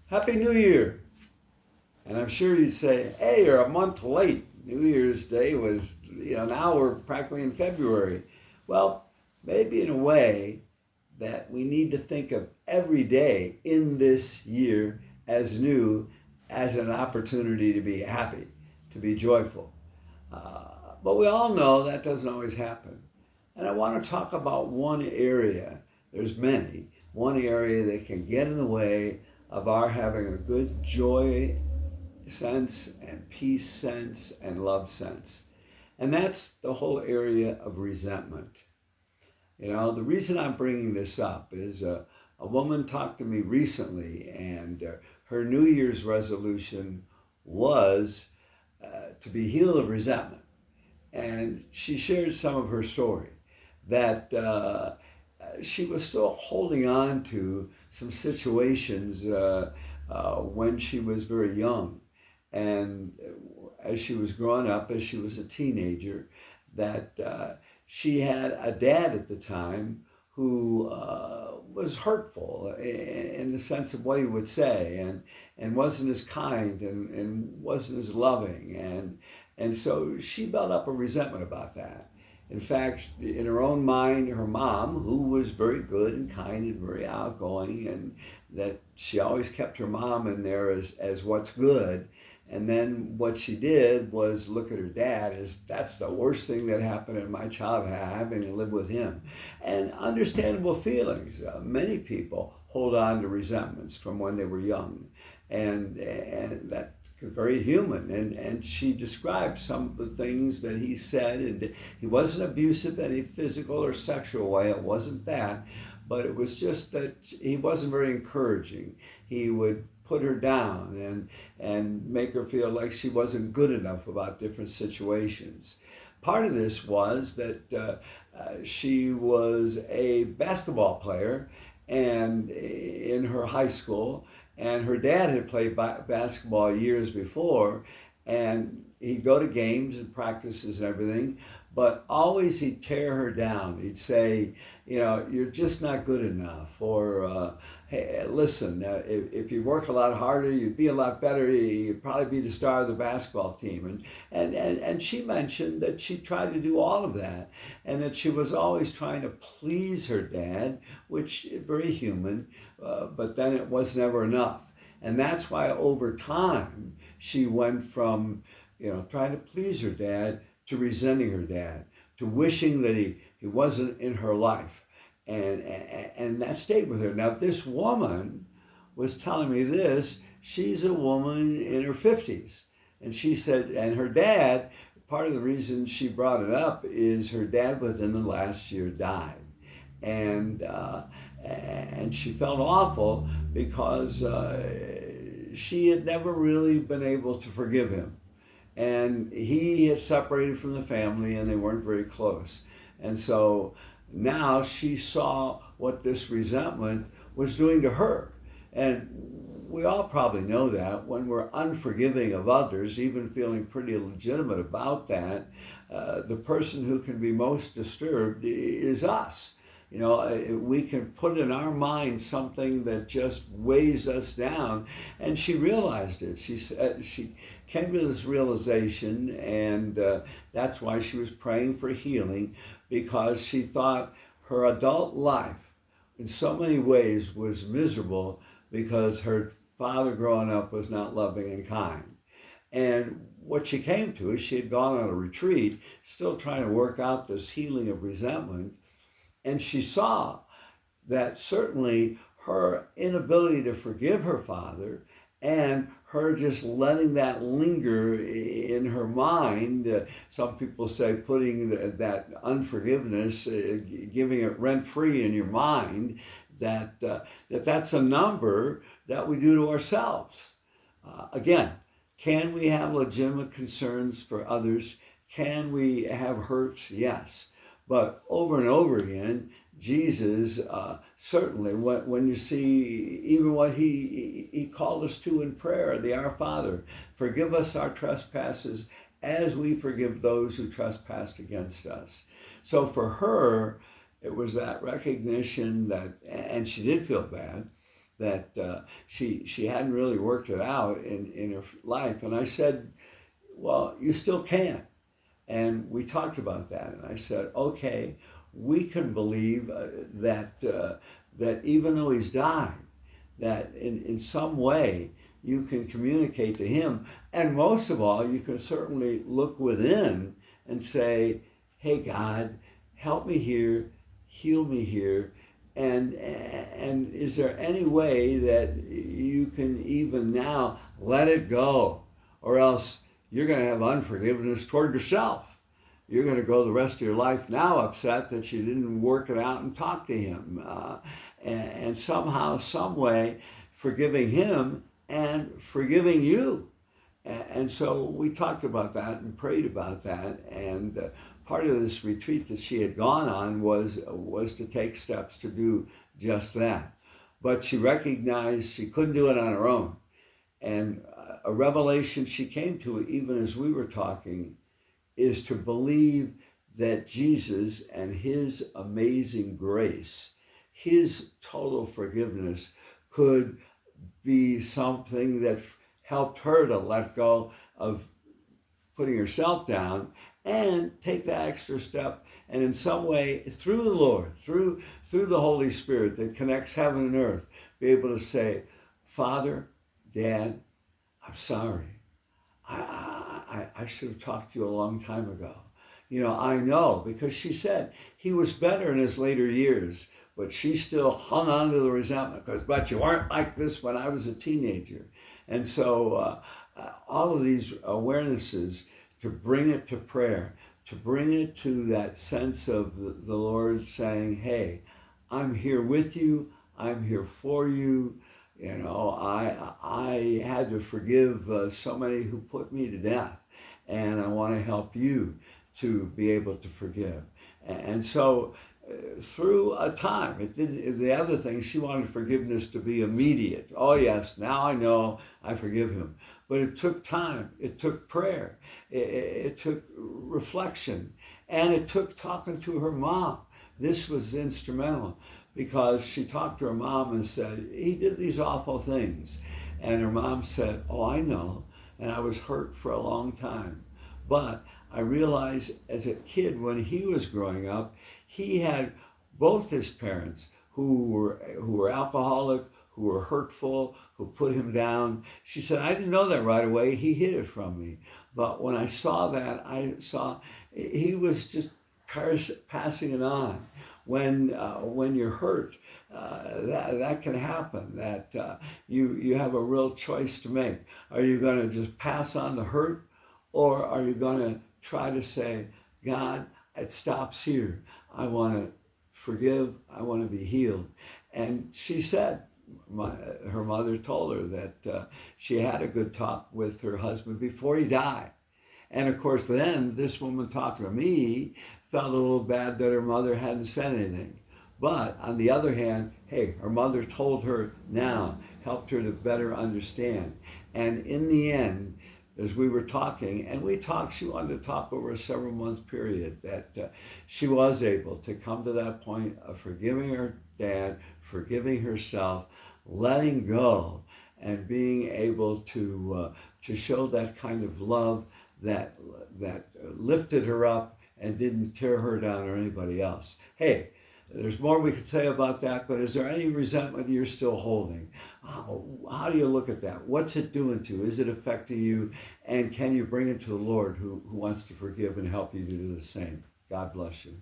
Happy New Year. And I'm sure you'd say, hey, you're a month late. New Year's Day was, now we're practically in February. Well, maybe in a way that we need to think of every day in this year as new, as an opportunity to be happy, to be joyful. But we all know that doesn't always happen. And I want to talk about one area, there's many, one area that can get in the way of our having a good joy sense and peace sense and love sense. And that's the whole area of resentment. The reason I'm bringing this up is a woman talked to me recently, and her New Year's resolution was to be healed of resentment. And she shared some of her story that she was still holding on to some situations when she was very young. And as she was growing up, as she was a teenager, that she had a dad at the time who was hurtful in the sense of what he would say, and wasn't as kind and wasn't as loving. And so she built up a resentment about that. In fact, in her own mind, her mom, who was very good and kind and very outgoing, and that she always kept her mom in there as what's good. And then what she did was look at her dad as that's the worst thing that happened in my childhood, having to live with him. And understandable feelings. Many people hold on to resentments from when they were young. And that very human, and she described some of the things that he said, and he wasn't abusive in any physical or sexual way, it wasn't that, but it was just that he wasn't very encouraging. He would put her down and make her feel like she wasn't good enough about different situations. Part of this was that she was a basketball player and in her high school, and her dad had played basketball years before, and he'd go to games and practices and everything, but always he'd tear her down. He'd say, you're just not good enough, or hey, listen, if you work a lot harder, you'd be a lot better. You'd probably be the star of the basketball team. And she mentioned that she tried to do all of that, and that she was always trying to please her dad, which is very human, but then it was never enough. And that's why over time, she went from, trying to please her dad to resenting her dad, to wishing that he wasn't in her life. And that stayed with her. Now, this woman was telling me this. She's a woman in her 50s. And she said, and her dad, part of the reason she brought it up is her dad within the last year died. And she felt awful because she had never really been able to forgive him. And he had separated from the family and they weren't very close. And so now she saw what this resentment was doing to her. And we all probably know that when we're unforgiving of others, even feeling pretty legitimate about that, the person who can be most disturbed is us. We can put in our mind something that just weighs us down. And she realized it. She came to this realization, and that's why she was praying for healing, because she thought her adult life in so many ways was miserable because her father growing up was not loving and kind. And what she came to is she had gone on a retreat, still trying to work out this healing of resentment. And she saw that certainly her inability to forgive her father and her just letting that linger in her mind, some people say putting that unforgiveness, giving it rent-free in your mind, that's a number that we do to ourselves. Again, can we have legitimate concerns for others? Can we have hurts? Yes. But over and over again, Jesus, certainly, when you see even what he called us to in prayer, the Our Father, forgive us our trespasses as we forgive those who trespass against us. So for her, it was that recognition that, and she did feel bad, that she hadn't really worked it out in her life. And I said, well, you still can. And we talked about that. And I said, okay, we can believe that even though he's died, that in some way you can communicate to him. And most of all, you can certainly look within and say, hey, God, help me here, heal me here. And is there any way that you can even now let it go? Or else you're going to have unforgiveness toward yourself. You're going to go the rest of your life now upset that you didn't work it out and talk to him. And somehow, some way, forgiving him and forgiving you. And so we talked about that and prayed about that. And part of this retreat that she had gone on was to take steps to do just that. But she recognized she couldn't do it on her own. And a revelation she came to, even as we were talking, is to believe that Jesus and his amazing grace, his total forgiveness, could be something that helped her to let go of putting herself down and take that extra step, and in some way, through the Lord, through the Holy Spirit that connects heaven and earth, be able to say, Father, Dad, I'm sorry. I should have talked to you a long time ago. I know, because she said he was better in his later years, but she still hung on to the resentment because, but you weren't like this when I was a teenager. And so all of these awarenesses, to bring it to prayer, to bring it to that sense of the Lord saying, hey, I'm here with you, I'm here for you. I had to forgive so many who put me to death, and I want to help you to be able to forgive. And so through a time, the other thing, she wanted forgiveness to be immediate. Oh yes, now I know I forgive him. But it took time, it took prayer, it took reflection, and it took talking to her mom. This was instrumental, because she talked to her mom and said, he did these awful things. And her mom said, oh, I know, and I was hurt for a long time. But I realized as a kid, when he was growing up, he had both his parents who were alcoholic, who were hurtful, who put him down. She said, I didn't know that right away. He hid it from me. But when I saw that, I saw he was just passing it on. When you're hurt, that can happen, that you have a real choice to make. Are you going to just pass on the hurt, or are you going to try to say, God, it stops here. I want to forgive. I want to be healed. And she said, her mother told her that she had a good talk with her husband before he died. And of course, then this woman talking to me felt a little bad that her mother hadn't said anything. But on the other hand, hey, her mother told her now, helped her to better understand. And in the end, as we were talking, and she wanted to talk over a several month period, that she was able to come to that point of forgiving her dad, forgiving herself, letting go, and being able to show that kind of love that lifted her up and didn't tear her down or anybody else. Hey, there's more we could say about that, but is there any resentment you're still holding? How do you look at that? What's it doing to you? Is it affecting you? And can you bring it to the Lord who wants to forgive and help you to do the same? God bless you.